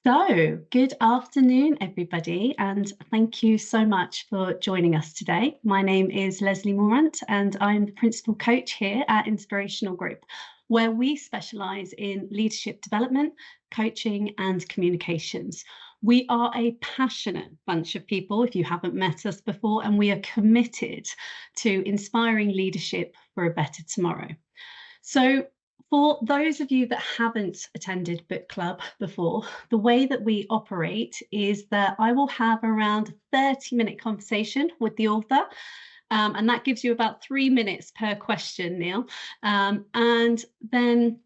So, good afternoon, everybody, and thank you so much for joining us today. My name is Lesley Mourant, and I'm the principal coach here at Inspirational Group, where we specialise in leadership development, coaching, and communications. We are a passionate bunch of people, if you haven't met us before, and we are committed to inspiring leadership for a better tomorrow. So, for those of you that haven't attended book club before, the way that we operate is that I will have around a 30-minute conversation with the author. And that gives you about 3 minutes per question, Neil. And then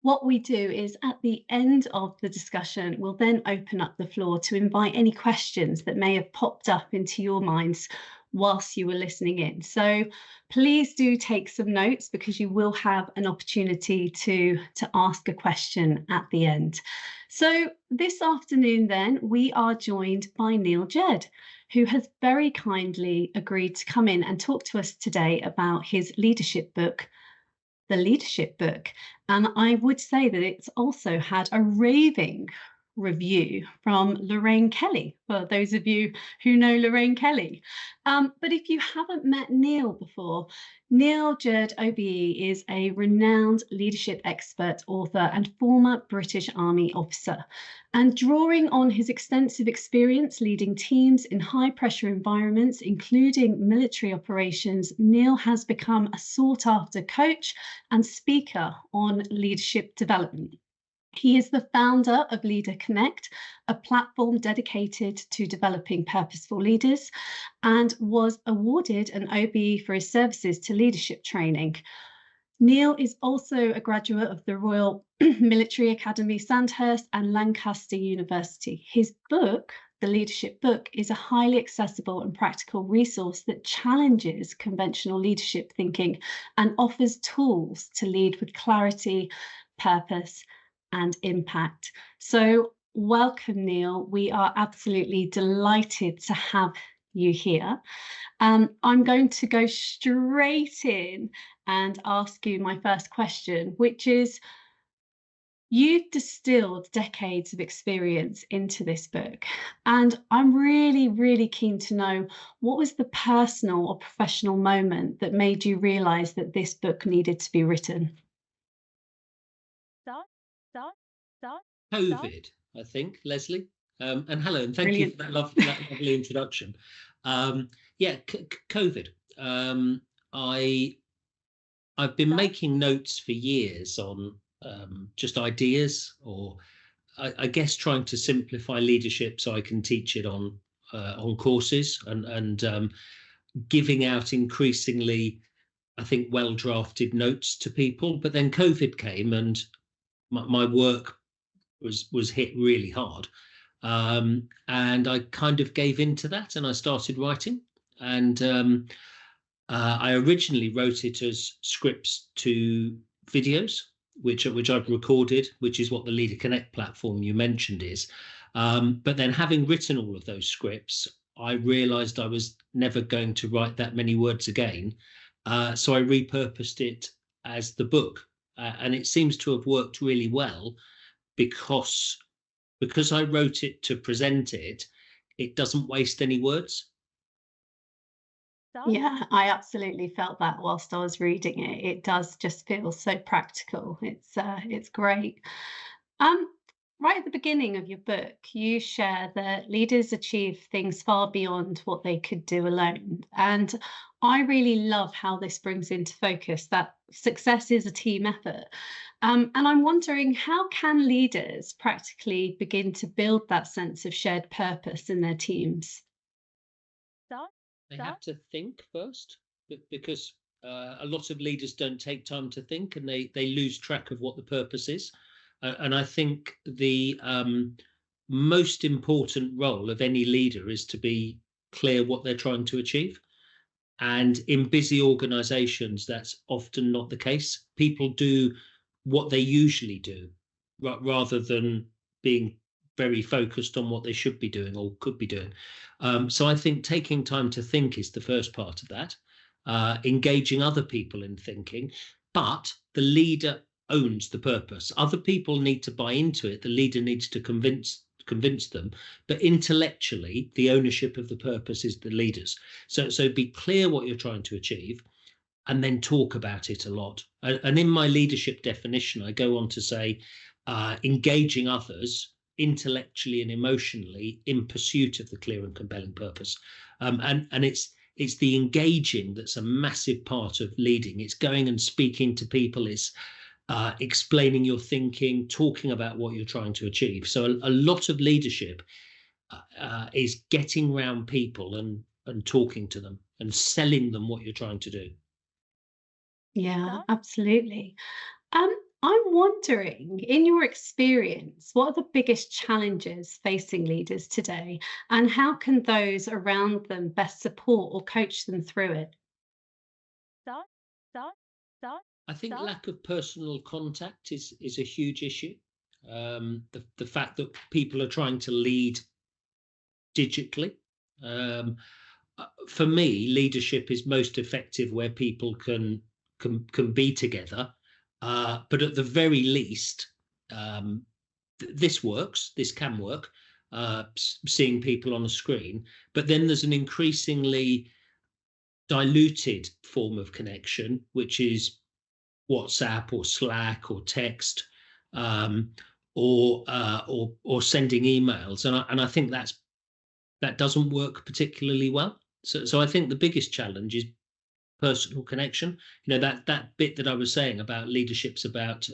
what we do is at the end of the discussion, we'll then open up the floor to invite any questions that may have popped up into your minds whilst you were listening in. So please do take some notes because you will have an opportunity to ask a question at the end. So this afternoon then, we are joined by Neil Jurd, who has very kindly agreed to come in and talk to us today about his leadership book, The Leadership Book. And I would say that it's also had a raving review from Lorraine Kelly, for those of you who know Lorraine Kelly. But if you haven't met Neil before, Neil Jurd OBE is a renowned leadership expert, author, and former British Army officer. And drawing on his extensive experience leading teams in high-pressure environments, including military operations, Neil has become a sought-after coach and speaker on leadership development. He is the founder of Leader Connect, a platform dedicated to developing purposeful leaders, and was awarded an OBE for his services to leadership training. Neil is also a graduate of the Royal Military Academy Sandhurst and Lancaster University. His book, The Leadership Book, is a highly accessible and practical resource that challenges conventional leadership thinking and offers tools to lead with clarity, purpose, and impact. So welcome, Neil. We are absolutely delighted to have you here. I'm going to go straight in and ask you my first question, which is, you've distilled decades of experience into this book, and I'm really keen to know, what was the personal or professional moment that made you realise that this book needed to be written? COVID, I think, Lesley. And hello, and thank Brilliant. you for that lovely introduction. COVID. I've been making notes for years on just ideas, or I guess trying to simplify leadership so I can teach it on courses, and giving out increasingly, I think, well-drafted notes to people. But then COVID came, and my work was hit really hard, and I kind of gave into that, and I started writing. And I originally wrote it as scripts to videos, which I've recorded, which is what the Leader Connect platform you mentioned is. But then, having written all of those scripts, I realised I was never going to write that many words again. So I repurposed it as the book, and it seems to have worked really well, because I wrote it to present it, it doesn't waste any words. Yeah, I absolutely felt that whilst I was reading it. It does just feel so practical. It's great. Right at the beginning of your book, you share that leaders achieve things far beyond what they could do alone. And I really love how this brings into focus that success is a team effort. And I'm wondering, how can leaders practically begin to build that sense of shared purpose in their teams? They have to think first, because a lot of leaders don't take time to think, and they lose track of what the purpose is. And I think the most important role of any leader is to be clear what they're trying to achieve. And in busy organizations, that's often not the case. People do what they usually do, rather than being very focused on what they should be doing or could be doing. So I think taking time to think is the first part of that, engaging other people in thinking, but the leader owns the purpose. Other people need to buy into it. The leader needs to convince convince them, but intellectually the ownership of the purpose is the leaders. So be clear what you're trying to achieve, and then talk about it a lot. And in my leadership definition, I go on to say engaging others intellectually and emotionally in pursuit of the clear and compelling purpose. And it's the engaging that's a massive part of leading. It's going and speaking to people, it's explaining your thinking, talking about what you're trying to achieve. So a lot of leadership is getting around people and talking to them and selling them what you're trying to do. Yeah, absolutely. I'm wondering, in your experience, what are the biggest challenges facing leaders today, and how can those around them best support or coach them through it? I think lack of personal contact is a huge issue. The fact that people are trying to lead digitally. For me, leadership is most effective where people can be together. But at the very least, this works. This can work. Seeing people on a screen, but then there's an increasingly diluted form of connection, which is WhatsApp or Slack or text, or sending emails, and I think that doesn't work particularly well. So I think the biggest challenge is personal connection. You know, that bit that I was saying about leadership's about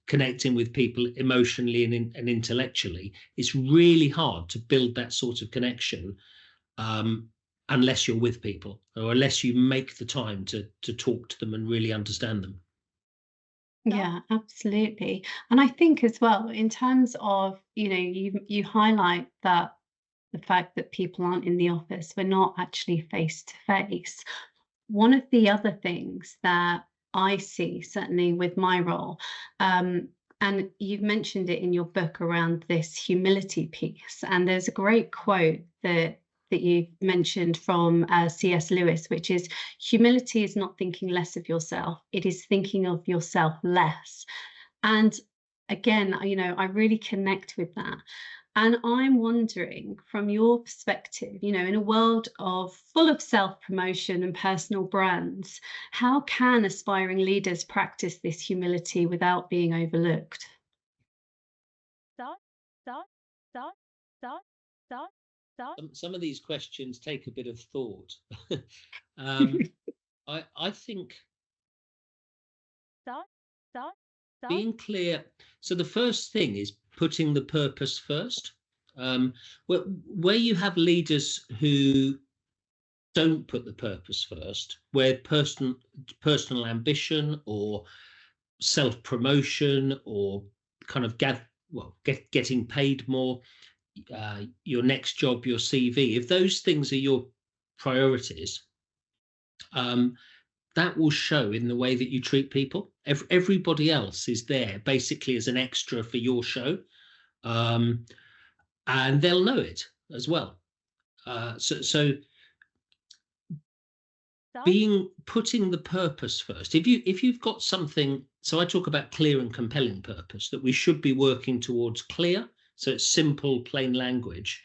connecting with people emotionally and intellectually. It's really hard to build that sort of connection unless you're with people, or unless you make the time to talk to them and really understand them. Yeah, absolutely. And I think as well, in terms of, you highlight that the fact that people aren't in the office, we're not actually face to face. One of the other things that I see, certainly with my role, and you've mentioned it in your book around this humility piece, and there's a great quote that you mentioned from C.S. Lewis, which is, humility is not thinking less of yourself, it is thinking of yourself less. And again, I really connect with that. And I'm wondering, from your perspective, in a world full of self-promotion and personal brands, how can aspiring leaders practice this humility without being overlooked? Some of these questions take a bit of thought. I think being clear. So the first thing is putting the purpose first. Where you have leaders who don't put the purpose first, where personal ambition or self-promotion or kind of getting paid more, your next job, your CV, if those things are your priorities, that will show in the way that you treat people. Everybody else is there basically as an extra for your show, and they'll know it as well. So putting the purpose first. If you've got something, so I talk about clear and compelling purpose, that we should be working towards clear. So it's simple, plain language,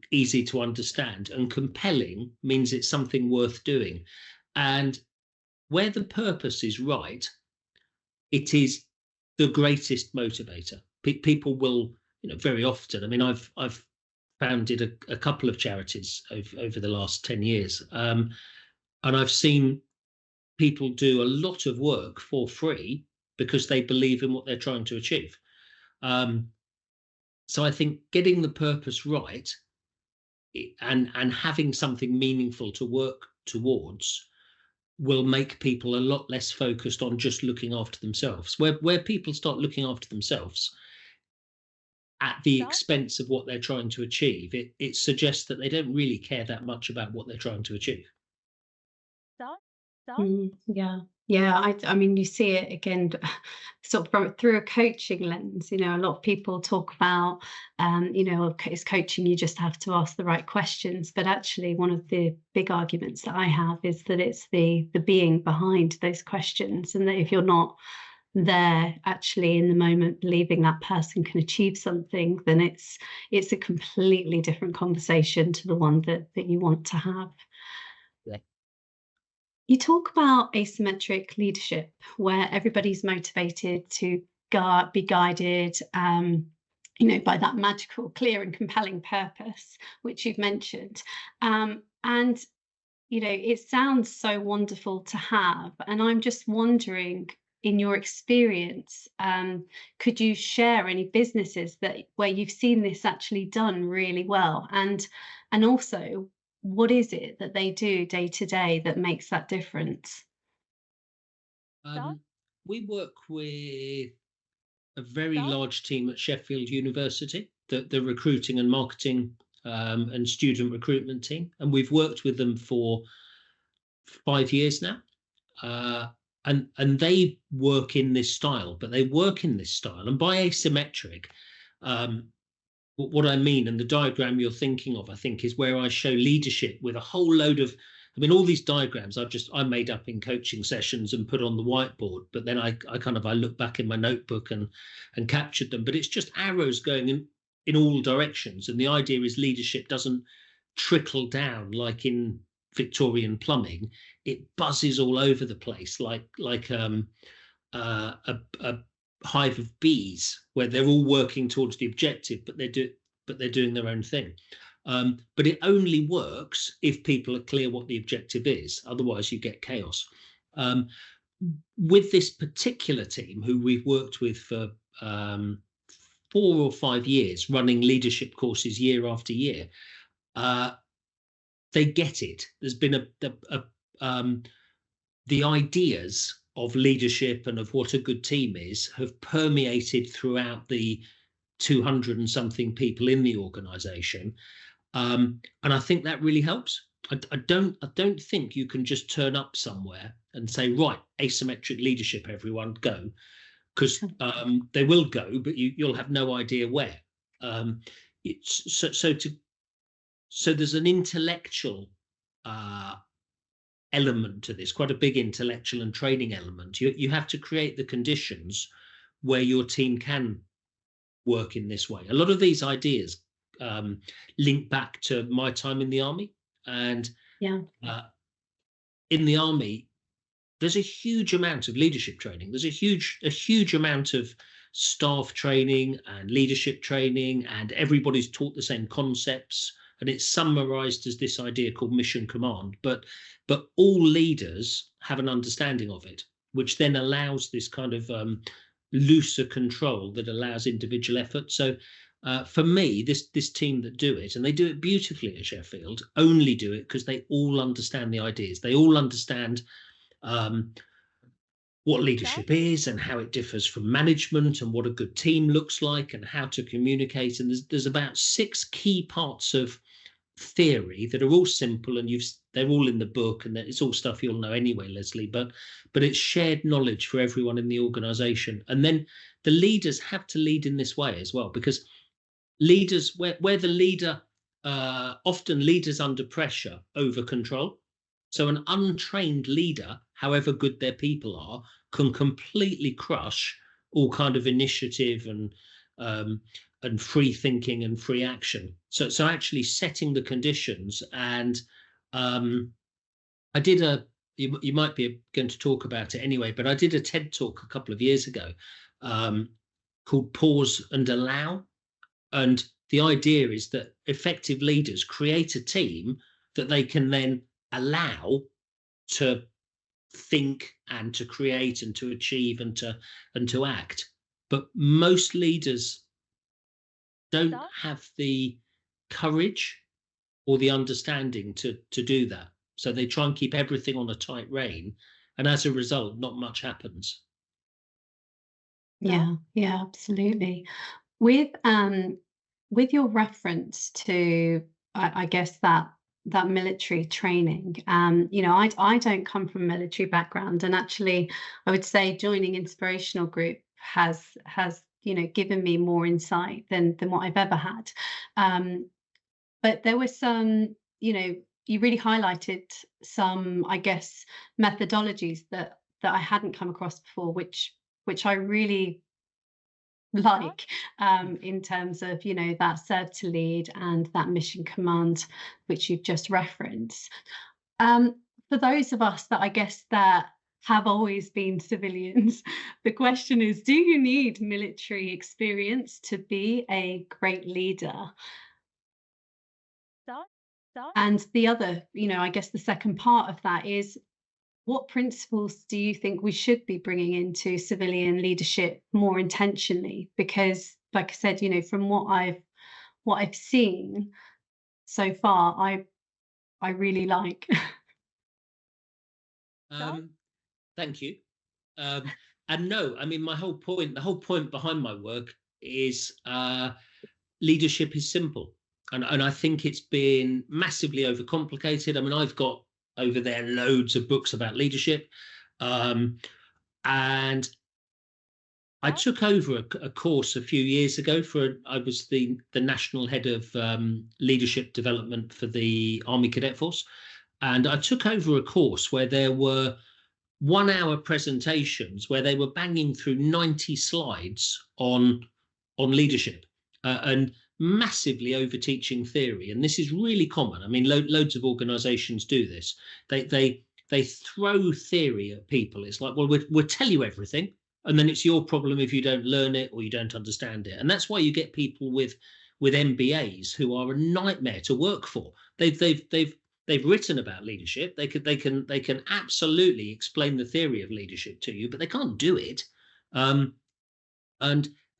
easy to understand, and compelling means it's something worth doing. And where the purpose is right, it is the greatest motivator. People will, very often. I mean, I've founded a couple of charities over the last 10 years, and I've seen people do a lot of work for free because they believe in what they're trying to achieve. So I think getting the purpose right and having something meaningful to work towards will make people a lot less focused on just looking after themselves. Where people start looking after themselves at the expense of what they're trying to achieve, it suggests that they don't really care that much about what they're trying to achieve. Yeah. I mean, you see it again, sort of through a coaching lens. A lot of people talk about, is coaching, you just have to ask the right questions. But actually, one of the big arguments that I have is that it's the being behind those questions, and that if you're not there actually in the moment, believing that person can achieve something, then it's a completely different conversation to the one that you want to have. Yeah. You talk about asymmetric leadership, where everybody's motivated to be guided, by that magical, clear, and compelling purpose, which you've mentioned. And it sounds so wonderful to have. And I'm just wondering, in your experience, could you share any businesses where you've seen this actually done really well? And also, what is it that they do day to day that makes that difference? We work with a very large team at Sheffield University, the recruiting and marketing and student recruitment team, and we've worked with them for 5 years now. And they work in this style, but they work in this style. And by asymmetric, what I mean, and the diagram you're thinking of, I think, is where I show leadership with a whole load of, all these diagrams I made up in coaching sessions and put on the whiteboard, but then I look back in my notebook and captured them. But it's just arrows going in all directions. And the idea is leadership doesn't trickle down like in Victorian plumbing. It buzzes all over the place like a hive of bees, where they're all working towards the objective, but they're doing their own thing. But it only works if people are clear what the objective is. Otherwise, you get chaos. With this particular team, who we've worked with for 4 or 5 years, running leadership courses year after year, they get it. There's been the ideas of leadership and of what a good team is have permeated throughout the 200 and something people in the organization. And I think that really helps. I don't think you can just turn up somewhere and say, right, asymmetric leadership, everyone go, because they will go, but you'll have no idea where. So there's an intellectual element to this, quite a big intellectual and training element. You have to create the conditions where your team can work in this way. A lot of these ideas link back to my time in the army, and in the army there's a huge amount of leadership training. There's a huge amount of staff training and leadership training, and everybody's taught the same concepts, and it's summarized as this idea called mission command, but all leaders have an understanding of it, which then allows this kind of looser control that allows individual effort. So for me, this team that do it, and they do it beautifully at Sheffield, only do it because they all understand the ideas. They all understand what leadership is and how it differs from management, and what a good team looks like, and how to communicate. And there's about 6 key parts of theory that are all simple, and they're all in the book, and it's all stuff you'll know anyway, Lesley, but it's shared knowledge for everyone in the organization. And then the leaders have to lead in this way as well, because leaders, where the leader, often leaders under pressure over control. So an untrained leader, however good their people are, can completely crush all kind of initiative and free thinking and free action. So actually setting the conditions. And I did you might be going to talk about it anyway, but I did a TED talk a couple of years ago called Pause and Allow. And the idea is that effective leaders create a team that they can then allow to think and to create and to achieve and to act. But most leaders don't have the courage or the understanding to do that. So they try and keep everything on a tight rein, and as a result, not much happens. Yeah, absolutely. With your reference to, I guess that military training, I don't come from a military background, and actually, I would say joining Inspirational Group has given me more insight than what I've ever had. But there was some, you really highlighted some, I guess, methodologies that I hadn't come across before, which which I really like, in terms of, that serve to lead and that mission command, which you've just referenced. For those of us that I guess that have always been civilians, the question is, do you need military experience to be a great leader? And the other, I guess the second part of that is, what principles do you think we should be bringing into civilian leadership more intentionally? Because, like I said, from what I've seen so far, I really like. Thank you. And no, I mean, the whole point behind my work is leadership is simple. And I think it's been massively overcomplicated. I mean, I've got over there loads of books about leadership. And I took over a course a few years ago I was the national head of leadership development for the Army Cadet Force. And I took over a course where there were 1 hour presentations where they were banging through 90 slides on leadership and massively over teaching theory. And this is really common. I mean, loads of organizations do this. They throw theory at people. It's like, well, we'll tell you everything, and then it's your problem if you don't learn it or you don't understand it. And that's why you get people with MBAs who are a nightmare to work for. They've written about leadership. They can absolutely explain the theory of leadership to you, but they can't do it.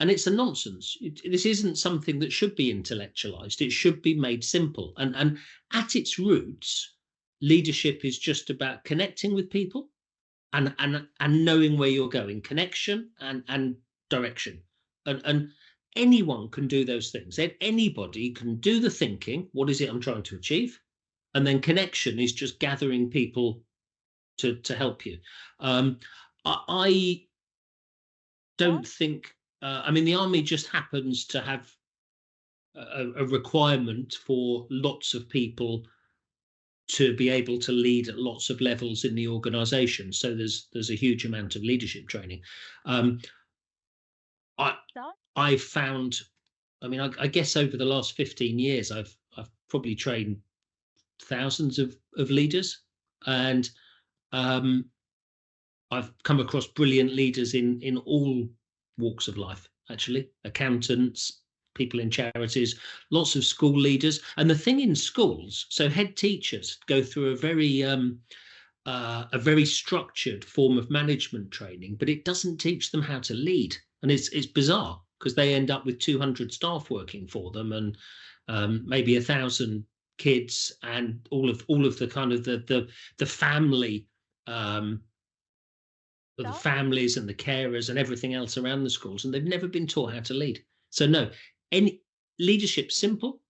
And it's a nonsense. This isn't something that should be intellectualized. It should be made simple. And at its roots, leadership is just about connecting with people and knowing where you're going, connection and direction. And anyone can do those things. Anybody can do the thinking. What is it I'm trying to achieve? And then connection is just gathering people to help you. I don't think, I mean, the Army just happens to have a requirement for lots of people to be able to lead at lots of levels in the organization. So there's a huge amount of leadership training. I found, I mean, I guess over the last 15 years, I've probably trained thousands of leaders, and I've come across brilliant leaders in all walks of life, actually, accountants, people in charities, lots of school leaders. And the thing in schools, so head teachers go through a very structured form of management training, but it doesn't teach them how to lead. And it's bizarre because they end up with 200 staff working for them and maybe 1,000 kids and all of the kind of the family, the families and the carers and everything else around the schools, and they've never been taught how to lead. So no, any leadership's simple.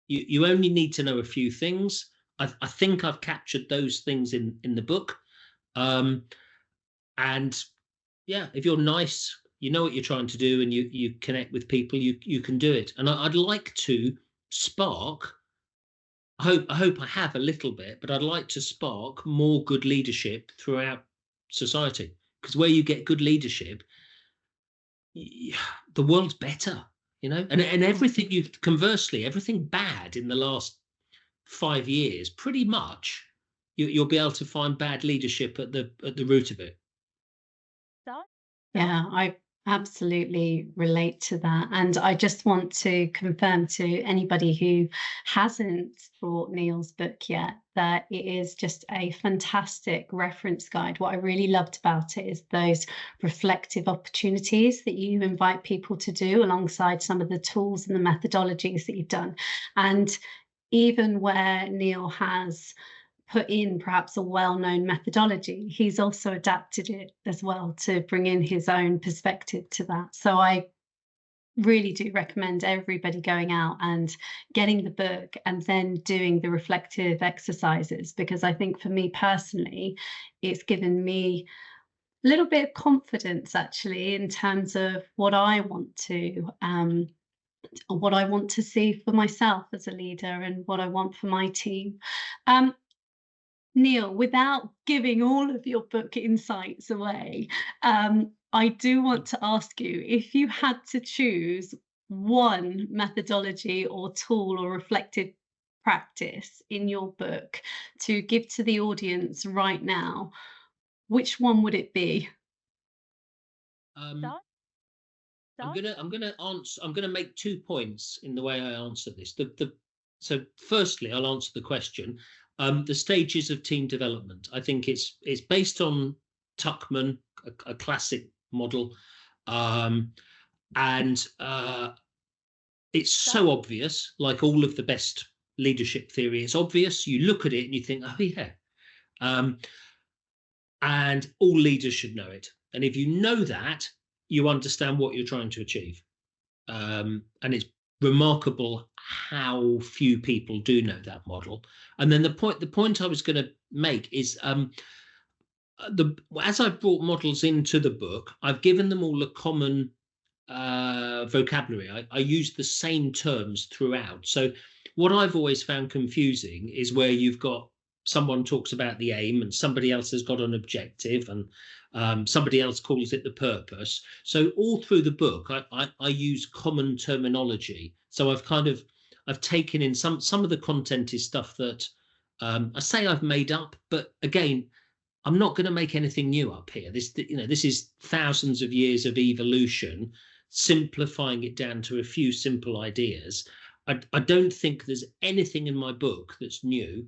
You only need to know a few things. I think I've captured those things in the book. And yeah, if you're nice, you know what you're trying to do, and you connect with people, you can do it. And I'd like to spark, I hope I have a little bit, but I'd like to spark more good leadership throughout society, because where you get good leadership, the world's better, and everything conversely, everything bad in the last 5 years, pretty much you'll be able to find bad leadership at the root of it. Yeah, I absolutely relate to that. And I just want to confirm to anybody who hasn't bought Neil's book yet that it is just a fantastic reference guide. What I really loved about it is those reflective opportunities that you invite people to do alongside some of the tools and the methodologies that you've done. And even where Neil has put in perhaps a well-known methodology, he's also adapted it as well to bring in his own perspective to that. So I really do recommend everybody going out and getting the book and then doing the reflective exercises, because I think for me personally, it's given me a little bit of confidence actually in terms of what I want to see for myself as a leader and what I want for my team. Neil, without giving all of your book insights away, I do want to ask you if you had to choose one methodology or tool or reflective practice in your book to give to the audience right now, which one would it be? Um, I'm gonna make 2 points in the way I answer this. So firstly, I'll answer the question. The stages of team development. I think it's based on Tuckman, a classic model, and it's so obvious. Like all of the best leadership theory, it's obvious. You look at it and you think, oh yeah, and all leaders should know it. And if you know that, you understand what you're trying to achieve. And it's remarkable how few people do know that model. And then the point I was going to make is as I've brought models into the book, I've given them all a common vocabulary. I use the same terms throughout. So what I've always found confusing is where you've got someone talks about the aim and somebody else has got an objective and somebody else calls it the purpose. So all through the book, I use common terminology. So I've taken in some of the content is stuff that I say I've made up, but again, I'm not going to make anything new up here. This is thousands of years of evolution, simplifying it down to a few simple ideas. I don't think there's anything in my book that's new.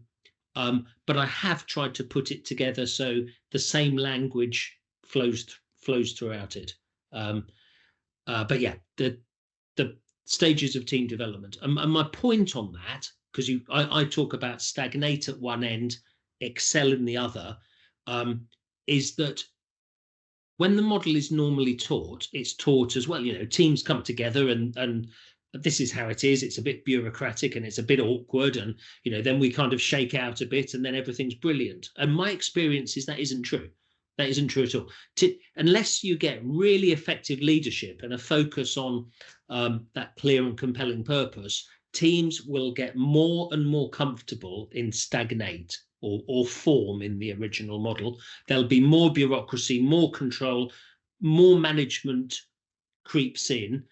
But I have tried to put it together so the same language flows throughout it. But yeah, the stages of team development. And my point on that, because I talk about stagnate at one end, excel in the other, is that when the model is normally taught, it's taught as well. Teams come together and this is how it is. It's a bit bureaucratic and it's a bit awkward. And, then we kind of shake out a bit and then everything's brilliant. And my experience is that isn't true. That isn't true at all. Unless you get really effective leadership and a focus on that clear and compelling purpose, teams will get more and more comfortable in stagnate or form in the original model. There'll be more bureaucracy, more control, more management creeps in.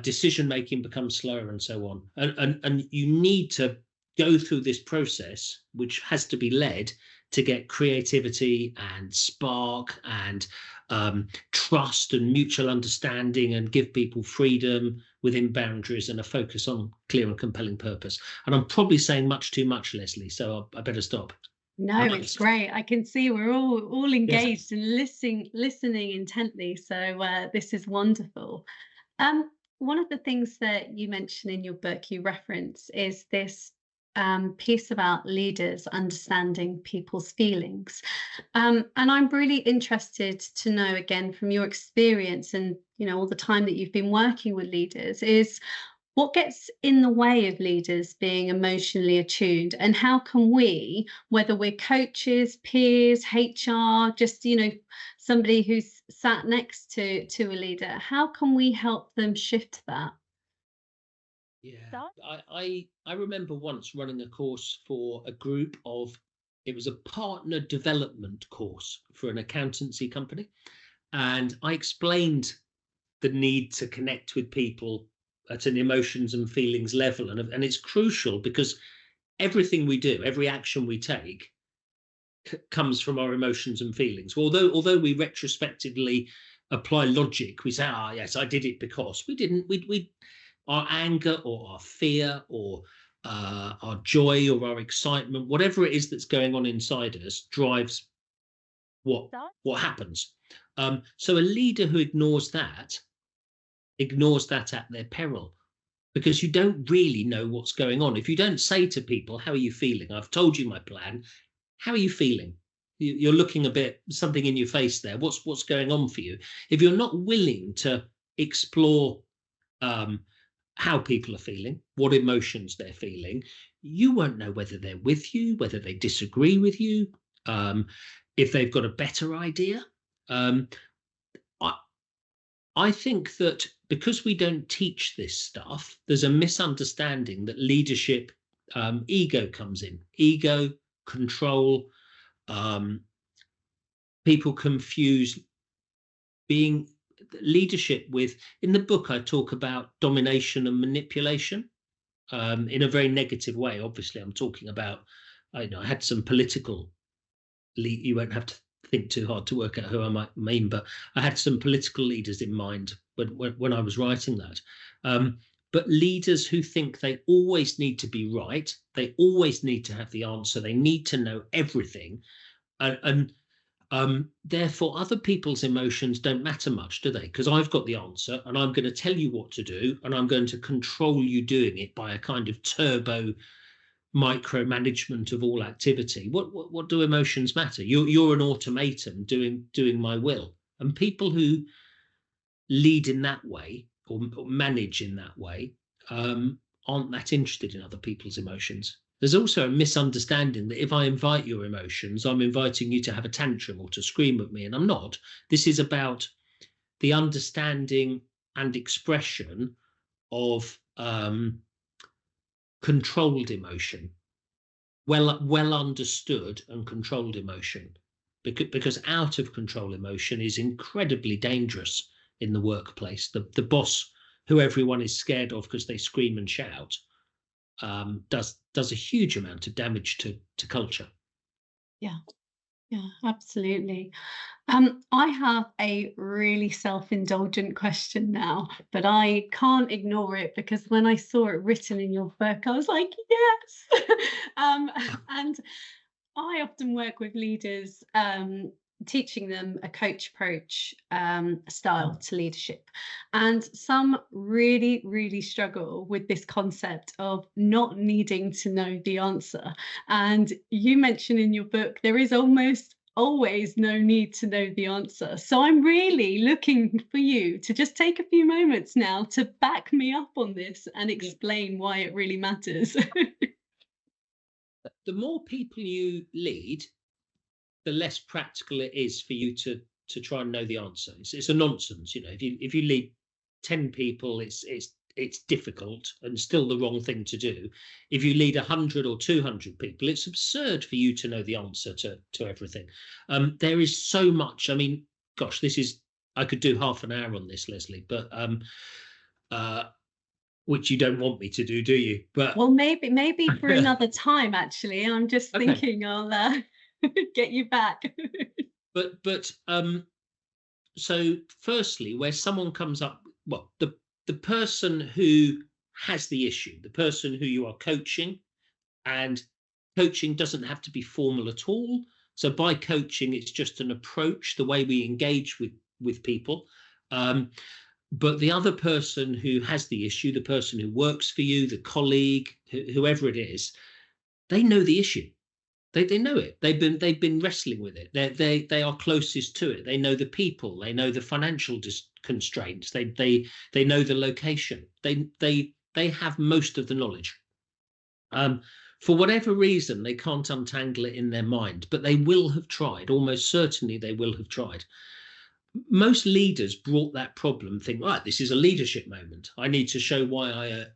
Decision making becomes slower and so on. And you need to go through this process, which has to be led to get creativity and spark and trust and mutual understanding and give people freedom within boundaries and a focus on clear and compelling purpose. And I'm probably saying much too much, Lesley, so I better stop. No, it's great. I can see we're all engaged and listening intently. So this is wonderful. One of the things that you mention in your book, you reference, is this piece about leaders understanding people's feelings. And I'm really interested to know, again, from your experience and all the time that you've been working with leaders, is what gets in the way of leaders being emotionally attuned, and how can we, whether we're coaches, peers, HR, just somebody who's sat next to a leader, how can we help them shift that? Yeah, I remember once running a course for a group it was a partner development course for an accountancy company, and I explained the need to connect with people at an emotions and feelings level, and it's crucial because everything we do, every action we take, comes from our emotions and feelings. Although we retrospectively apply logic, we say, yes, I did it because we didn't. We our anger or our fear or our joy or our excitement, whatever it is that's going on inside us, drives what happens. So a leader who ignores that at their peril, because you don't really know what's going on. If you don't say to people, how are you feeling? I've told you my plan. How are you feeling? You're looking a bit something in your face there. What's going on for you? If you're not willing to explore how people are feeling, what emotions they're feeling, you won't know whether they're with you, whether they disagree with you, if they've got a better idea. I think that because we don't teach this stuff, there's a misunderstanding that leadership, ego comes in. Ego, control, People confuse being leadership with, in the book I talk about domination and manipulation, in a very negative way. Obviously I'm talking about, I had some political you won't have to think too hard to work out who I might mean, but I had some political leaders in mind when I was writing that. But leaders who think they always need to be right, they always need to have the answer, they need to know everything, and therefore other people's emotions don't matter much, do they? Because I've got the answer and I'm going to tell you what to do, and I'm going to control you doing it by a kind of turbo micromanagement of all activity. What do emotions matter? You're an automaton doing my will. And people who lead in that way or manage in that way aren't that interested in other people's emotions. There's also a misunderstanding that if I invite your emotions, I'm inviting you to have a tantrum or to scream at me, and I'm not. This is about the understanding and expression of controlled emotion, well understood and controlled emotion, because out of control emotion is incredibly dangerous in the workplace. The boss who everyone is scared of because they scream and shout does a huge amount of damage to culture. Yeah, absolutely. I have a really self-indulgent question now, but I can't ignore it because when I saw it written in your book, I was like, yes. And I often work with leaders, teaching them a coach approach style to leadership. And some really, really struggle with this concept of not needing to know the answer. And you mention in your book, there is almost always no need to know the answer. So I'm really looking for you to just take a few moments now to back me up on this and explain why it really matters. The more people you lead, the less practical it is for you to try and know the answer. It's a nonsense, if you lead 10 people, it's difficult and still the wrong thing to do. If you lead 100 or 200 people, it's absurd for you to know the answer to everything. There is so much. I mean, gosh, I could do half an hour on this, Lesley, but which you don't want me to do you? But well, maybe for another time. Actually, I'm just okay. thinking I'll get you back. But so firstly, where someone comes up, well, the person who has the issue, the person who you are coaching, and coaching doesn't have to be formal at all. So by coaching, it's just an approach, the way we engage with people. But the other person who has the issue, the person who works for you, the colleague, whoever it is, they know the issue. They know it. They've been wrestling with it. They are closest to it. They know the people. They know the financial constraints. They know the location. They have most of the knowledge. For whatever reason, they can't untangle it in their mind, but they will have tried. Almost certainly, they will have tried. Most leaders brought that problem, think, right, this is a leadership moment. I need to show why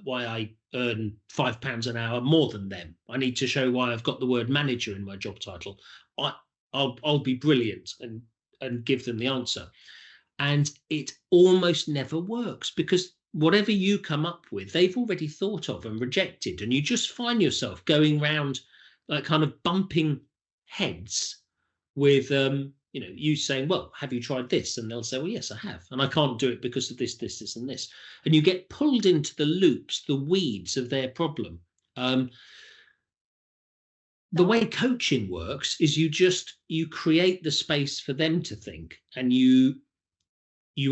I earn £5 an hour more than them. I need to show why I've got the word manager in my job title. I'll be brilliant and give them the answer. And it almost never works, because whatever you come up with, they've already thought of and rejected. And you just find yourself going round, like, kind of bumping heads with you saying, well, have you tried this? And they'll say, well, yes, I have. And I can't do it because of this, and this. And you get pulled into the loops, the weeds of their problem. The way coaching works is you create the space for them to think, and you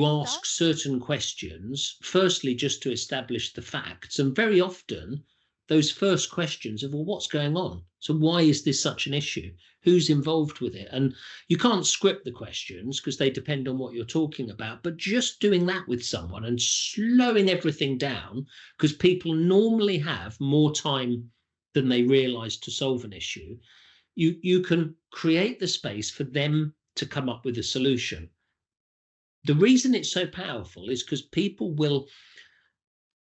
ask certain questions, firstly, just to establish the facts. And very often those first questions of, well, what's going on? So why is this such an issue? Who's involved with it? And you can't script the questions because they depend on what you're talking about, but just doing that with someone and slowing everything down, because people normally have more time than they realize to solve an issue, you can create the space for them to come up with a solution. The reason it's so powerful is because people will,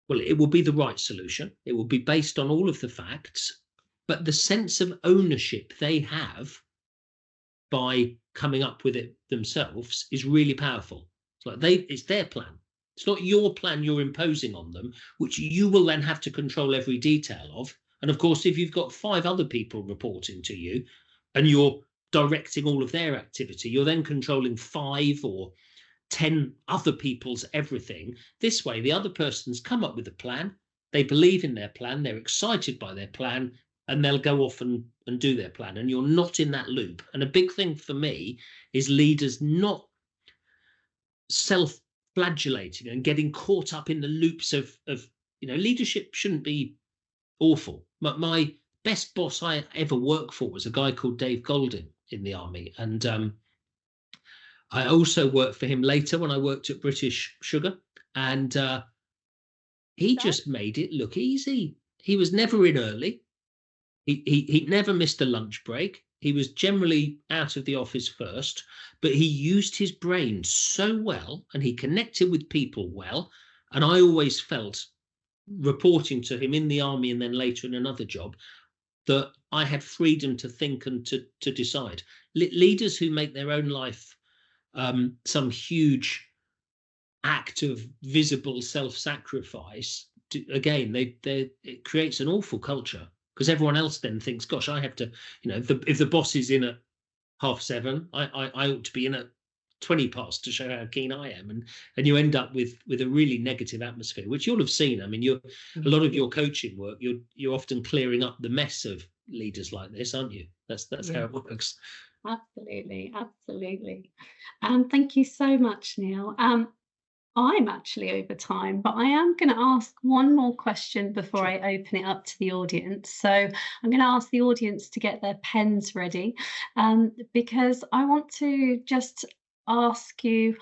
well, it will be the right solution. It will be based on all of the facts, but the sense of ownership they have by coming up with it themselves is really powerful. It's like it's their plan. It's not your plan you're imposing on them, which you will then have to control every detail of. And of course, if you've got 5 other people reporting to you and you're directing all of their activity, you're then controlling 5 or 10 other people's everything. This way, the other person's come up with a plan, they believe in their plan, they're excited by their plan, and they'll go off and do their plan. And you're not in that loop. And a big thing for me is leaders not self-flagellating and getting caught up in the loops of leadership shouldn't be awful. But my best boss I ever worked for was a guy called Dave Golding in the army. And I also worked for him later when I worked at British Sugar. And he just made it look easy. He was never in early. He never missed a lunch break. He was generally out of the office first, but he used his brain so well and he connected with people well. And I always felt, reporting to him in the army and then later in another job, that I had freedom to think and to decide. Leaders who make their own life some huge act of visible self-sacrifice, again, it creates an awful culture. Because everyone else then thinks, gosh, I have to, if the boss is in at 6:30, I ought to be in at 20 past to show how keen I am. And you end up with a really negative atmosphere, which you'll have seen. I mean, a lot of your coaching work, you're often clearing up the mess of leaders like this, aren't you? That's how it works. Absolutely, absolutely. Thank you so much, Neil. I'm actually over time, but I am going to ask one more question before I open it up to the audience. So I'm going to ask the audience to get their pens ready, because I want to just ask you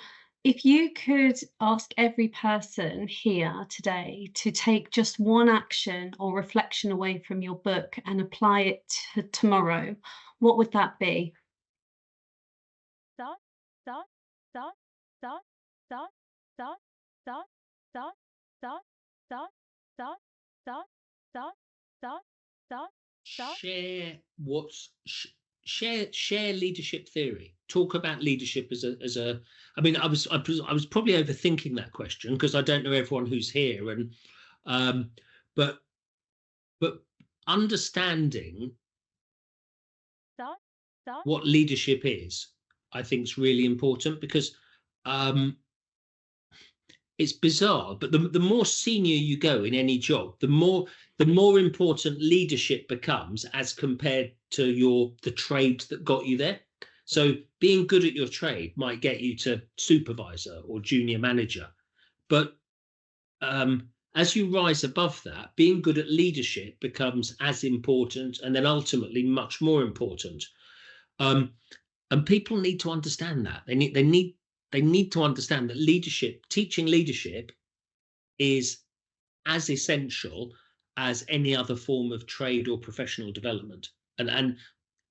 if you could ask every person here today to take just one action or reflection away from your book and apply it to tomorrow, what would that be? Share leadership theory. Talk about leadership as a. I mean, I was probably overthinking that question because I don't know everyone who's here, and but understanding what leadership is, I think, is really important because it's bizarre, but the more senior you go in any job, the more important leadership becomes as compared to the trade that got you there. So being good at your trade might get you to supervisor or junior manager, but as you rise above that, being good at leadership becomes as important and then ultimately much more important. And people need to understand that. They need to understand that teaching leadership is as essential as any other form of trade or professional development. And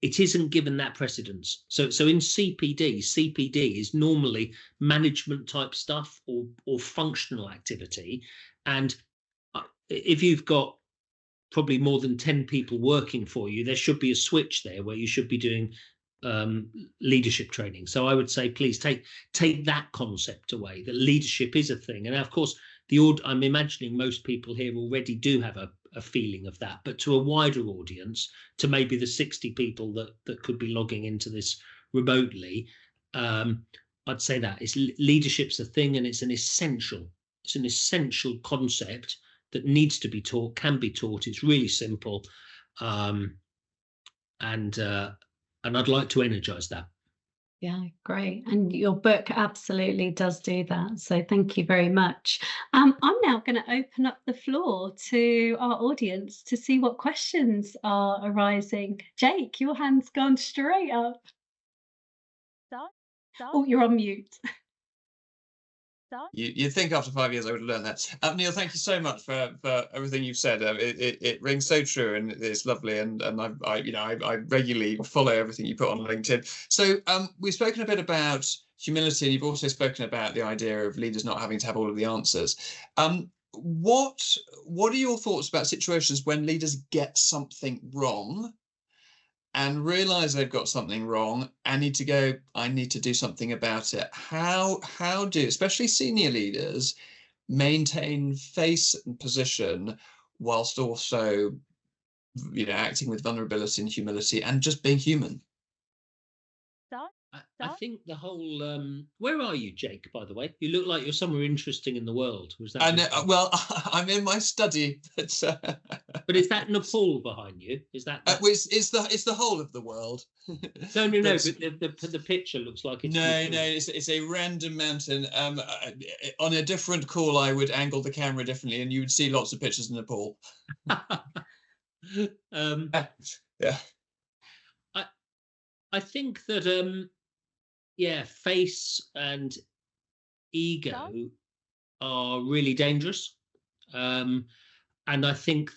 it isn't given that precedence. So in CPD is normally management type stuff or functional activity. And if you've got probably more than 10 people working for you, there should be a switch there where you should be doing leadership training. So I would say, please take that concept away, that leadership is a thing. And of course, I'm imagining most people here already do have a feeling of that, but to a wider audience, to maybe the 60 people that could be logging into this remotely, I'd say that leadership's a thing, and it's an essential concept that needs to be taught, can be taught. It's really simple, and I'd like to energize that. Yeah, great. And your book absolutely does do that. So thank you very much. I'm now going to open up the floor to our audience to see what questions are arising. Jake, your hand's gone straight up. Oh, you're on mute. You'd think after 5 years I would have learned that. Neil, thank you so much for everything you've said. It rings so true, and it's lovely. And I regularly follow everything you put on LinkedIn. So we've spoken a bit about humility, and you've also spoken about the idea of leaders not having to have all of the answers. What are your thoughts about situations when leaders get something wrong? and realize they've got something wrong and need to go, I need to do something about it. How do, especially senior leaders, maintain face and position whilst also, you know, acting with vulnerability and humility and just being human? I think the whole where are you, Jake, by the way? You look like you're somewhere interesting in the world. Was that And well, I'm in my study, but but is that Nepal behind you? Is that it's the whole of the world. No, but the picture looks like it's no, Nepal. it's a random mountain. On a different call, I would angle the camera differently, and you would see lots of pictures of Nepal. Yeah, I think that yeah, face and ego are really dangerous, and I think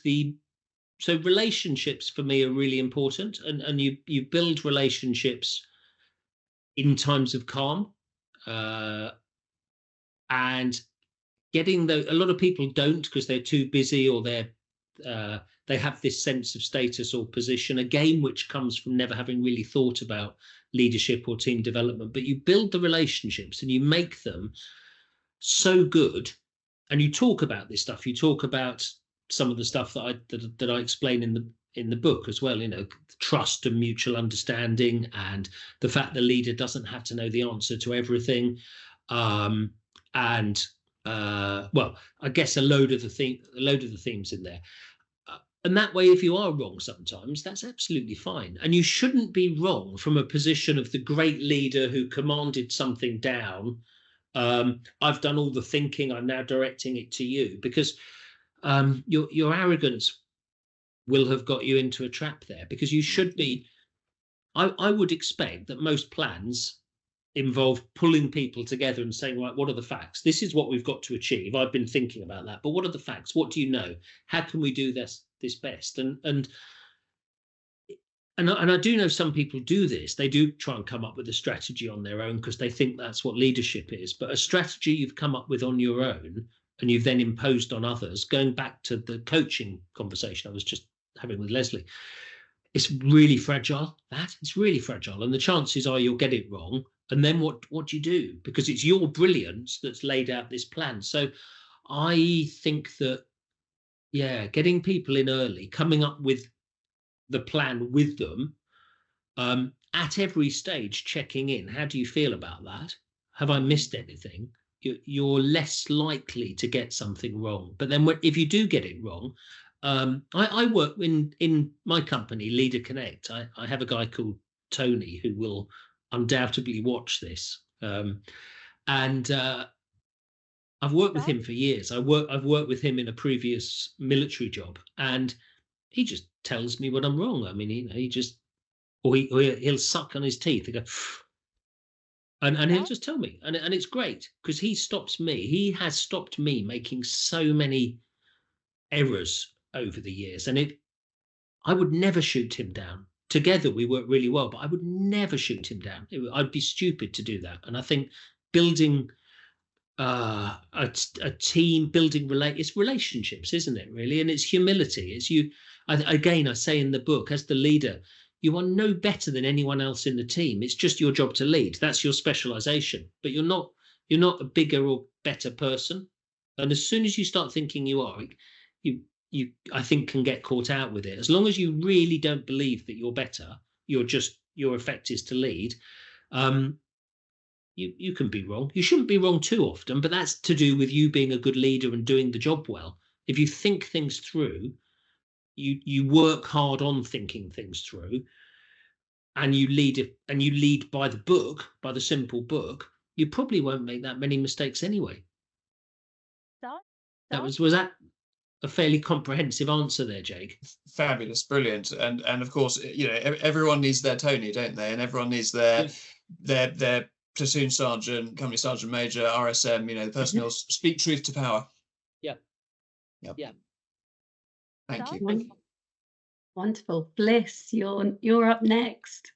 so relationships for me are really important, and you build relationships in times of calm, and getting a lot of people don't, because they're too busy, or they have this sense of status or position, again, which comes from never having really thought about leadership or team development. But you build the relationships and you make them so good, and you talk about this stuff. You talk about some of the stuff that I explain in the book as well, you know, trust and mutual understanding, and the fact the leader doesn't have to know the answer to everything, and well, I guess a load of the themes in there. And that way, if you are wrong sometimes, that's absolutely fine. And you shouldn't be wrong from a position of the great leader who commanded something down. I've done all the thinking, I'm now directing it to you, because your arrogance will have got you into a trap there, because you should be. I would expect that most plans involve pulling people together and saying, right, what are the facts? This is what we've got to achieve. I've been thinking about that, but what are the facts? What do you know? How can we do this best? And I do know some people do this. They do try and come up with a strategy on their own because they think that's what leadership is. But a strategy you've come up with on your own and you've then imposed on others, going back to the coaching conversation I was just having with Lesley, it's really fragile. It's really fragile. And the chances are you'll get it wrong. And then what do you do? Because it's your brilliance that's laid out this plan. So I think that, yeah, getting people in early, coming up with the plan with them, at every stage, checking in. How do you feel about that? Have I missed anything? You're less likely to get something wrong. But then if you do get it wrong, I work in my company, Leader Connect. I have a guy called Tony who will undoubtedly watch this, and I've worked with him for years. I've worked with him in a previous military job, and he just tells me when I'm wrong. I mean, he just, or he'll suck on his teeth and go, and he'll just tell me, and it's great because he stops me. He has stopped me making so many errors over the years, and I would never shoot him down. Together we work really well, but I would never shoot him down. I'd be stupid to do that. And I think building a team, building it's relationships, isn't it, really? And it's humility. It's you. I say in the book, as the leader, you are no better than anyone else in the team. It's just your job to lead. That's your specialization. But you're not a bigger or better person. And as soon as you start thinking you are, you I think can get caught out with it. As long as you really don't believe that you're better, your effect is to lead. You can be wrong. You shouldn't be wrong too often, but that's to do with you being a good leader and doing the job well. If you think things through, you work hard on thinking things through, and you lead by the book, by the simple book, you probably won't make that many mistakes anyway. Was that a fairly comprehensive answer there, Jake? Fabulous, brilliant, and of course, you know, everyone needs their Tony, don't they? And everyone needs their platoon sergeant, company sergeant major, RSM. You know, the person who'll speak truth to power. Yeah. Thank you. Wonderful. Bliss, you're up next.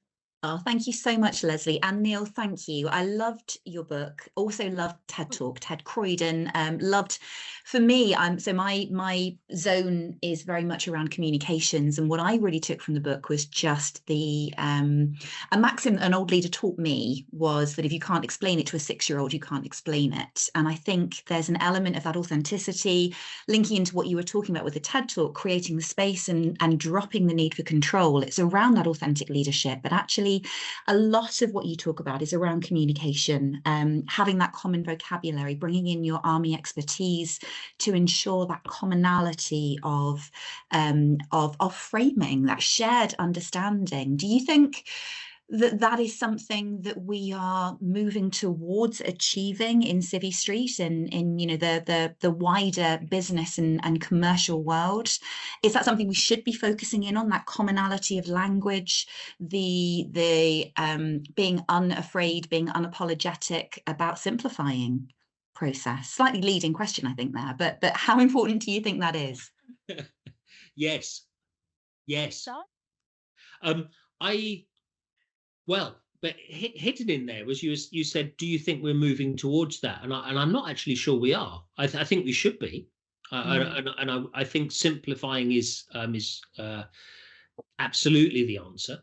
Oh, thank you so much, Lesley. And Neil, thank you. I loved your book. Also loved TED Talk, Ted Croydon. Loved, for me, so my zone is very much around communications. And what I really took from the book was just a maxim an old leader taught me was that if you can't explain it to a 6-year-old, you can't explain it. And I think there's an element of that authenticity, linking into what you were talking about with the TED Talk, creating the space and dropping the need for control. It's around that authentic leadership, but actually a lot of what you talk about is around communication, having that common vocabulary, bringing in your army expertise to ensure that commonality of framing, that shared understanding. Do you think that is something that we are moving towards achieving in Civvy Street and in the wider business and commercial world? Is that something we should be focusing in on, that commonality of language, the being unafraid, being unapologetic about simplifying process? Slightly leading question, I think, there, but how important do you think that is? Yes. Well, but hidden in there was you said, do you think we're moving towards that? And I'm not actually sure we are. I think we should be. And I think simplifying is absolutely the answer.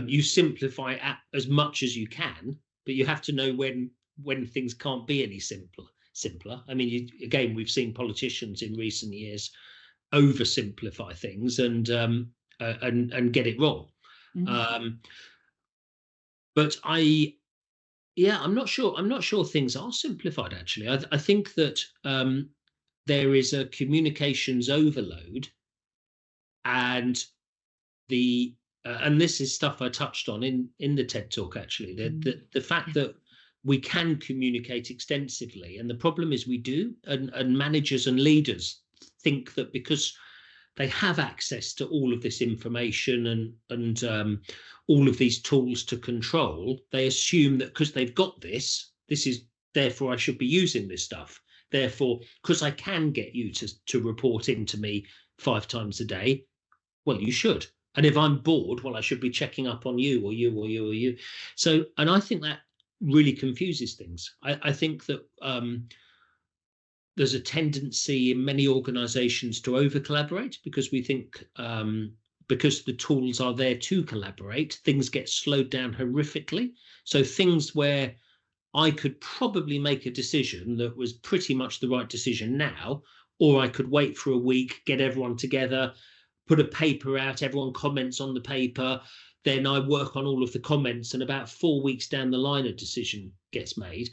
You simplify as much as you can, but you have to know when things can't be any simpler. I mean, again, we've seen politicians in recent years oversimplify things and get it wrong. But I'm not sure things are simplified, actually. I think that there is a communications overload, and and this is stuff I touched on in the TED Talk, actually, the fact that we can communicate extensively, and the problem is we do, and managers and leaders think that because they have access to all of this information and all of these tools to control, they assume that because they've got this is therefore I should be using this stuff. Therefore, because I can get you to report into me 5 times a day, well, you should. And if I'm bored, well, I should be checking up on you or you or you or you. So, and I think that really confuses things. I think that there's a tendency in many organizations to over collaborate because we think because the tools are there to collaborate, things get slowed down horrifically. So things where I could probably make a decision that was pretty much the right decision now, or I could wait for a week, get everyone together, put a paper out, everyone comments on the paper, then I work on all of the comments, and about 4 weeks down the line, a decision gets made.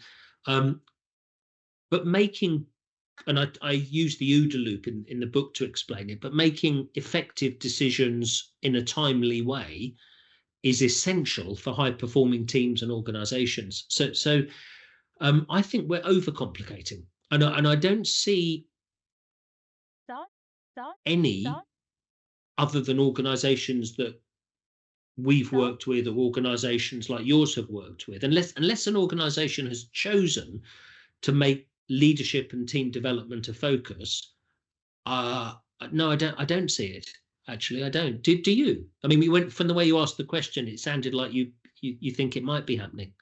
But making, and I use the OODA loop in the book to explain it, but making effective decisions in a timely way is essential for high-performing teams and organizations. So I think we're overcomplicating, and I don't see any other than organizations that we've worked with or organizations like yours have worked with, unless an organization has chosen to make leadership and team development a focus. No, I don't see it. Actually, I don't. Do you? I mean, we went from the way you asked the question, it sounded like you think it might be happening.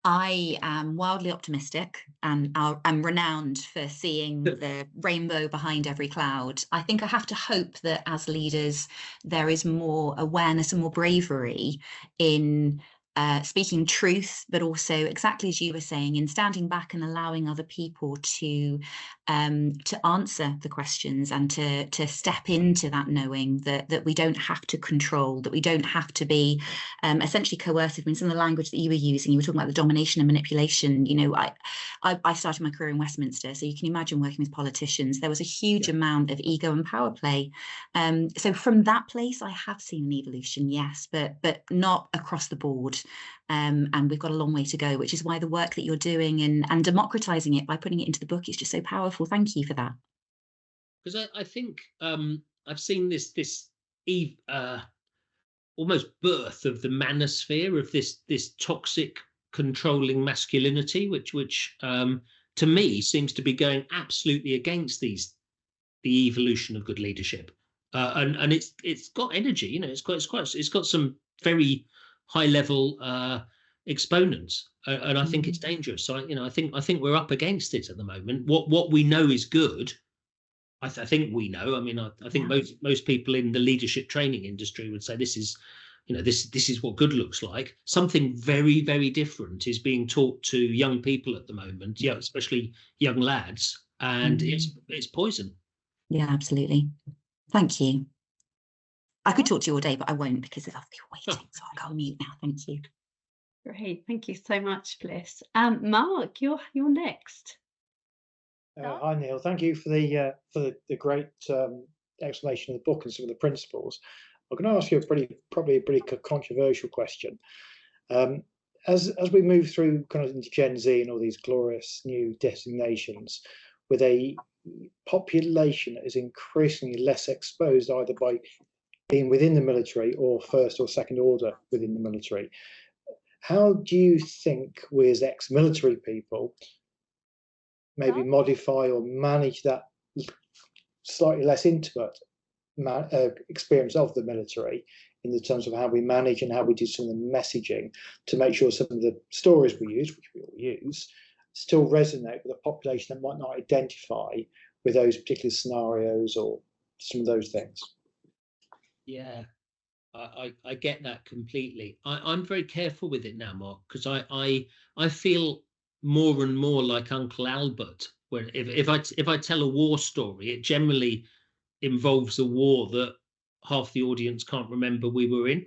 I am wildly optimistic, and I'm renowned for seeing the rainbow behind every cloud. I think I have to hope that as leaders, there is more awareness and more bravery in speaking truth, but also, exactly as you were saying, in standing back and allowing other people to answer the questions and to step into that knowing that we don't have to control, that we don't have to be essentially coercive. I mean, some of the language that you were using, you were talking about the domination and manipulation. You know, I started my career in Westminster, so you can imagine working with politicians. There was a huge amount of ego and power play. So from that place, I have seen an evolution, yes, but not across the board. And we've got a long way to go, which is why the work that you're doing and democratizing it by putting it into the book is just so powerful. Thank you for that. Because I think I've seen this almost birth of the manosphere of this toxic controlling masculinity, which to me seems to be going absolutely against the evolution of good leadership. And it's got energy, you know, it's got some very high level exponents, and I think it's dangerous. So I think we're up against it at the moment. What we know is good. I think we know. I mean, I think most people in the leadership training industry would say this is, this is what good looks like. Something very, very different is being taught to young people at the moment, especially young lads, and it's poison. Yeah, absolutely. Thank you. I could talk to you all day, but I won't because there's other people waiting, so I'll go on mute now. Thank you. Great, thank you so much, Bliss. Mark, you're next. Hi Neil, thank you for the great explanation of the book and some of the principles. I'm going to ask you probably a pretty controversial question. As we move through kind of into Gen Z and all these glorious new designations, with a population that is increasingly less exposed either by being within the military or first or second order within the military, how do you think we as ex-military people maybe modify or manage that slightly less intimate experience of the military in the terms of how we manage and how we do some of the messaging to make sure some of the stories we use, which we all use, still resonate with a population that might not identify with those particular scenarios or some of those things? Yeah, I get that completely. I'm very careful with it now, Mark, because I feel more and more like Uncle Albert, where if I tell a war story, it generally involves a war that half the audience can't remember we were in.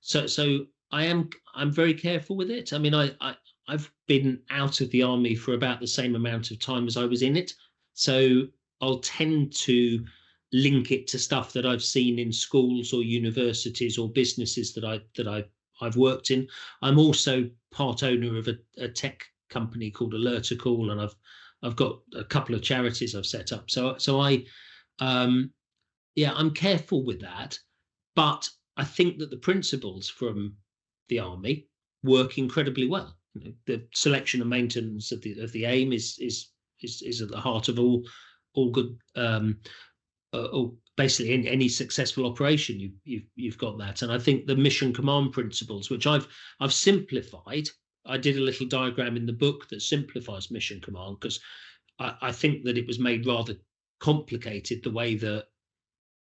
So I'm very careful with it. I mean, I've been out of the army for about the same amount of time as I was in it, so I'll tend to link it to stuff that I've seen in schools or universities or businesses that I've worked in. I'm also part owner of a tech company called Alertical, and I've got a couple of charities I've set up. So I'm careful with that, but I think that the principles from the army work incredibly well. The selection and maintenance of the aim is at the heart of all good. Basically, in any successful operation, you've got that. And I think the mission command principles, which I've simplified. I did a little diagram in the book that simplifies mission command, because I think that it was made rather complicated the way that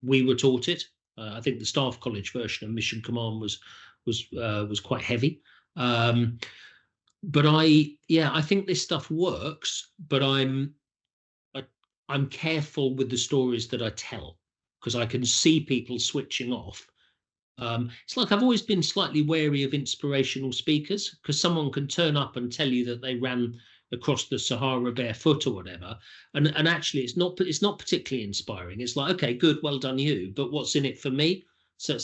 we were taught it. I think the staff college version of mission command was quite heavy. But I think this stuff works, but I'm careful with the stories that I tell, because I can see people switching off. It's like I've always been slightly wary of inspirational speakers, because someone can turn up and tell you that they ran across the Sahara barefoot or whatever, and actually it's not particularly inspiring. It's like, okay, good, well done you, but what's in it for me? So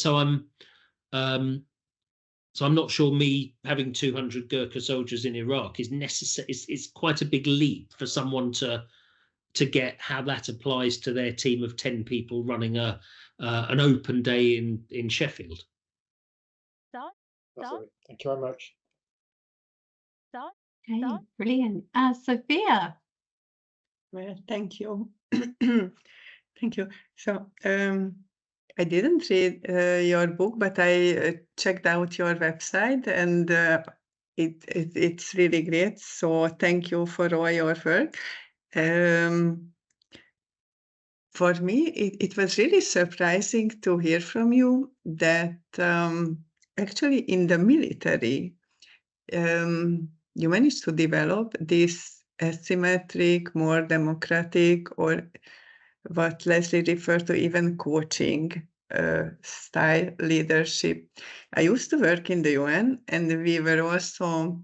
I'm not sure me having 200 Gurkha soldiers in Iraq is necessary. It's quite a big leap for someone to get how that applies to their team of 10 people running an open day in Sheffield. Thank you very much. Okay, brilliant. Sophia. Well, thank you. Thank you. So I didn't read your book, but I checked out your website, and it's really great. So thank you for all your work. For me, it was really surprising to hear from you that actually in the military, you managed to develop this asymmetric, more democratic, or what Lesley referred to even coaching style leadership. I used to work in the UN, and we were also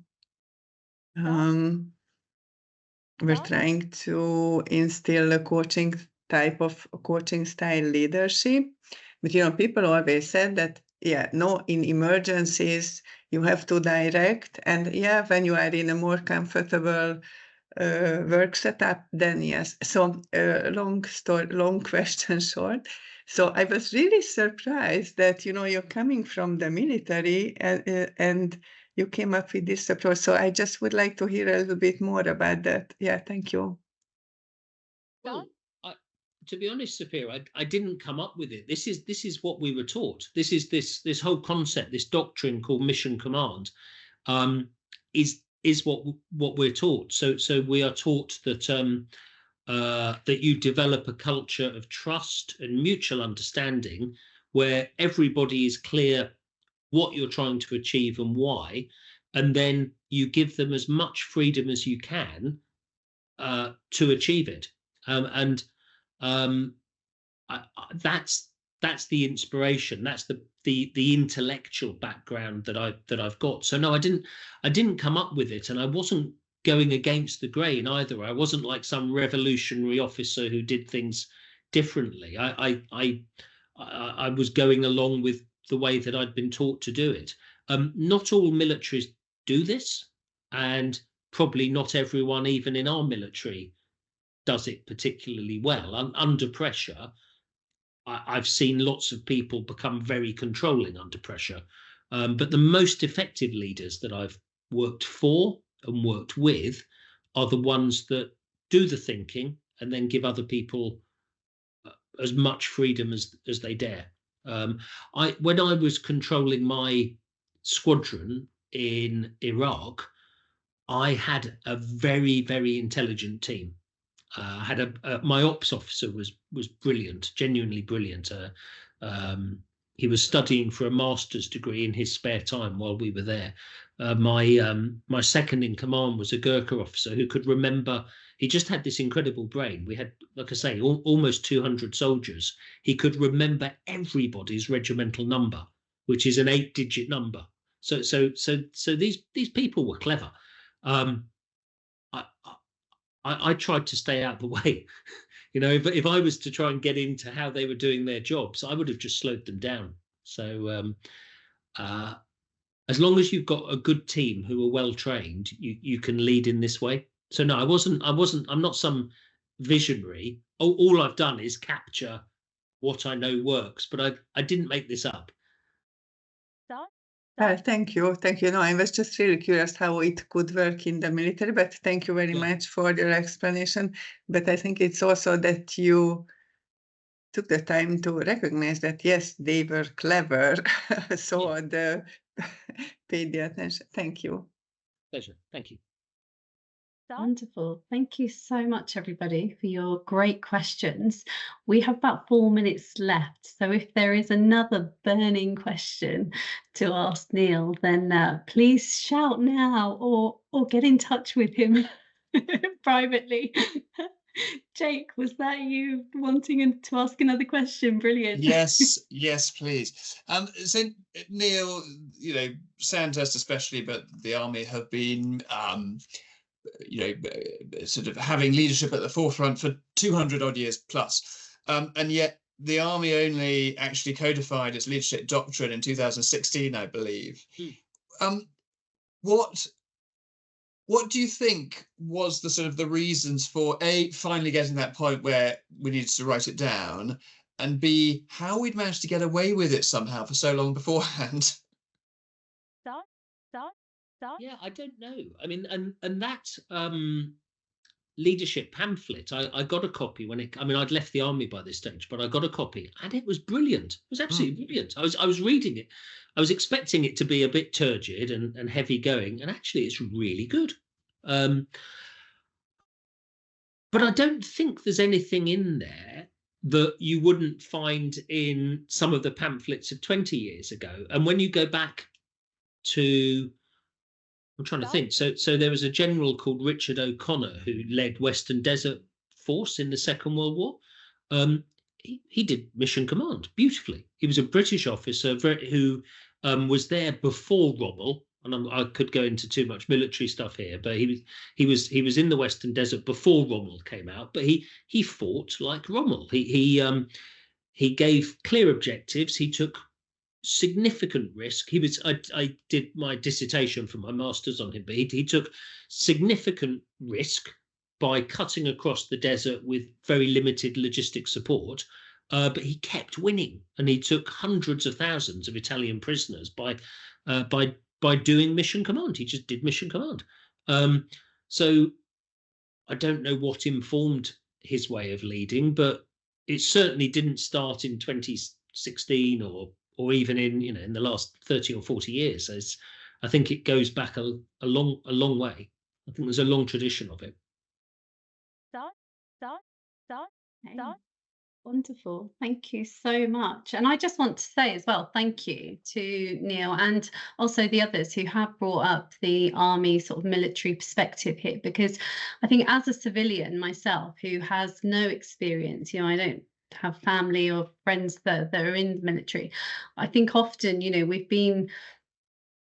we're trying to instill a coaching type of coaching style leadership. But, people always said that, in emergencies, you have to direct. And when you are in a more comfortable work setup, then yes. So long question short. So I was really surprised that, you're coming from the military and you came up with this approach. So I just would like to hear a little bit more about that. Yeah, thank you. Well, to be honest, Sophia, I didn't come up with it. This is what we were taught. This is this whole concept, this doctrine called mission command, is what we're taught. So we are taught that that you develop a culture of trust and mutual understanding, where everybody is clear what you're trying to achieve and why, and then you give them as much freedom as you can to achieve it. That's the inspiration. That's the intellectual background that I've got. So no, I didn't come up with it, and I wasn't going against the grain either. I wasn't like some revolutionary officer who did things differently. I was going along with the way that I'd been taught to do it. Not all militaries do this, and probably not everyone, even in our military, does it particularly well. Under pressure, I've seen lots of people become very controlling under pressure. But the most effective leaders that I've worked for and worked with are the ones that do the thinking and then give other people as much freedom as they dare. When I was controlling my squadron in Iraq, I had a very, very intelligent team. I had my ops officer was brilliant, genuinely brilliant. He was studying for a master's degree in his spare time while we were there. My second in command was a Gurkha officer who could remember. He just had this incredible brain. We had, like I say, almost 200 soldiers. He could remember everybody's regimental number, which is an 8-digit number. So these people were clever. I tried to stay out of the way. If I was to try and get into how they were doing their jobs, I would have just slowed them down. So as long as you've got a good team who are well trained, you can lead in this way. So no, I'm not some visionary. All I've done is capture what I know works, but I didn't make this up. Thank you. No, I was just really curious how it could work in the military, but thank you very much for your explanation. But I think it's also that you took the time to recognize that, yes, they were clever, so they paid the attention. Thank you. Pleasure. Thank you. Wonderful. Thank you so much, everybody, for your great questions. We have about 4 minutes left. So if there is another burning question to ask Neil, then please shout now or get in touch with him privately. Jake, was that you wanting to ask another question? Brilliant. Yes, please. So Neil, Sandhurst especially, but the army have been sort of having leadership at the forefront for 200 odd years plus, and yet the army only actually codified its leadership doctrine in 2016, I believe. What do you think was the sort of the reasons for A, finally getting that point where we needed to write it down, and B, how we'd managed to get away with it somehow for so long beforehand? Yeah, I don't know. I mean, and that leadership pamphlet, I got a copy I'd left the army by this stage, but I got a copy and it was brilliant. It was absolutely brilliant. I was reading it. I was expecting it to be a bit turgid and heavy going, and actually it's really good. But I don't think there's anything in there that you wouldn't find in some of the pamphlets of 20 years ago. And when you go back to, I'm trying to think. So there was a general called Richard O'Connor who led Western Desert Force in the Second World War. He did mission command beautifully. He was a British officer who was there before Rommel. And I could go into too much military stuff here, but he was in the Western Desert before Rommel came out. But he fought like Rommel. He gave clear objectives. He took significant risk. I did my dissertation for my master's on him, but he took significant risk by cutting across the desert with very limited logistic support, but he kept winning, and he took hundreds of thousands of Italian prisoners by doing mission command. He just did mission command. So I don't know what informed his way of leading, but it certainly didn't start in 2016 or even in the last 30 or 40 years. I think it goes back a long way. I think there's a long tradition of it. Wonderful. Thank you so much. And I just want to say as well, thank you to Neil and also the others who have brought up the army sort of military perspective here, because I think as a civilian myself who has no experience, I don't have family or friends that are in the military. I think often,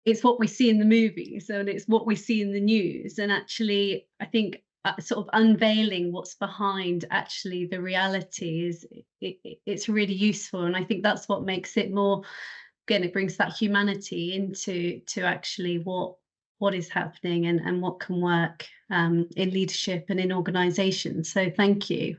it's what we see in the movies and it's what we see in the news. And actually, I think sort of unveiling what's behind actually the reality it's really useful. And I think that's what makes it more, again, it brings that humanity into actually what is happening and what can work in leadership and in organizations. So thank you.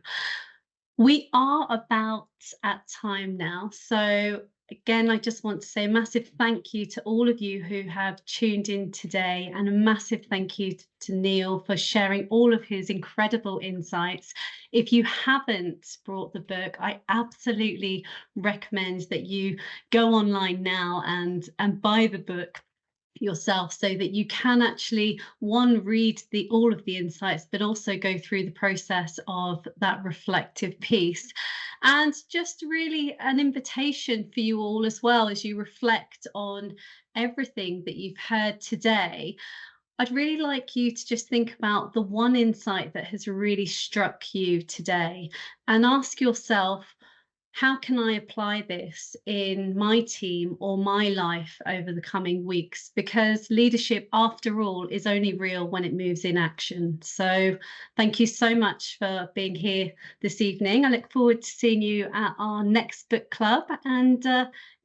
We are about at time now. So again, I just want to say a massive thank you to all of you who have tuned in today, and a massive thank you to Neil for sharing all of his incredible insights. If you haven't bought the book, I absolutely recommend that you go online now and buy the book yourself, so that you can actually read all of the insights, but also go through the process of that reflective piece. And just really an invitation for you all as well, as you reflect on everything that you've heard today. I'd really like you to just think about the one insight that has really struck you today and ask yourself, how can I apply this in my team or my life over the coming weeks? Because leadership, after all, is only real when it moves in action. So thank you so much for being here this evening. I look forward to seeing you at our next book club, and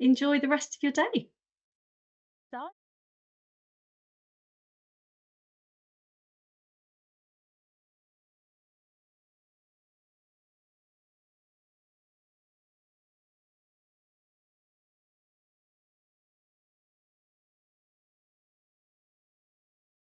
enjoy the rest of your day.